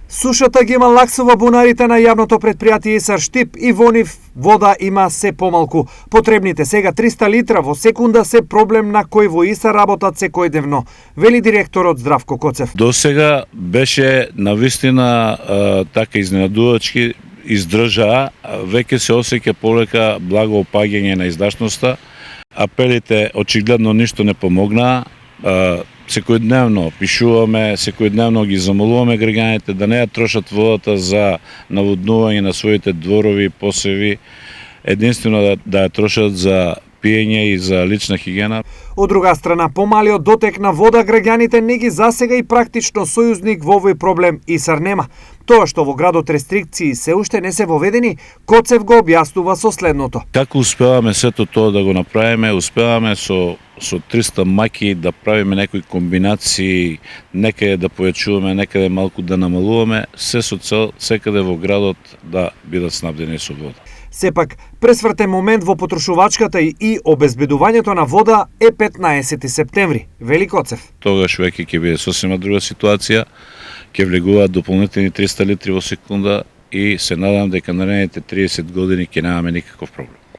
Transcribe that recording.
Сушата ги има лаксува бунарите на јавното претпријатие Исар Штип и во нив вода има се помалку. Потребните сега 300 литра во секунда се проблем на кој во Исар работат секојдневно, вели директорот Здравко Коцев. До сега беше навистина така изненадувачки, издржаа, веќе се осеќа полека благо опаѓање на издашноста. Апелите очигледно ништо не помогнаа. Секојдневно пишуваме, секојдневно ги замолуваме граѓаните да не ја трошат водата за наводнување на своите дворови, посеви, единствено да ја трошат за пиење и за лична хигиена. Од друга страна, помалиот дотек на вода граѓаните не ги засега и практично сојузник во овој проблем Исар нема. Тоа што во градот рестрикции се уште не се воведени, Коцев го објаснува со следното. Како успеваме сето тоа да го направиме? Успеваме со 300 маки да правиме некои комбинации, некаде да појачуваме, некаде малку да намалуваме, се со цел секаде во градот да бидат снабдени со вода. Сепак, пресвртен момент во потрошувачката и обезбедувањето на вода е 15 септември, вели Коцев. Тогаш веќе ќе биде сосема друга ситуација, ќе влегуваат дополнителни 300 литри во секунда и се надам дека наредните 30 години ќе немаме никаков проблем.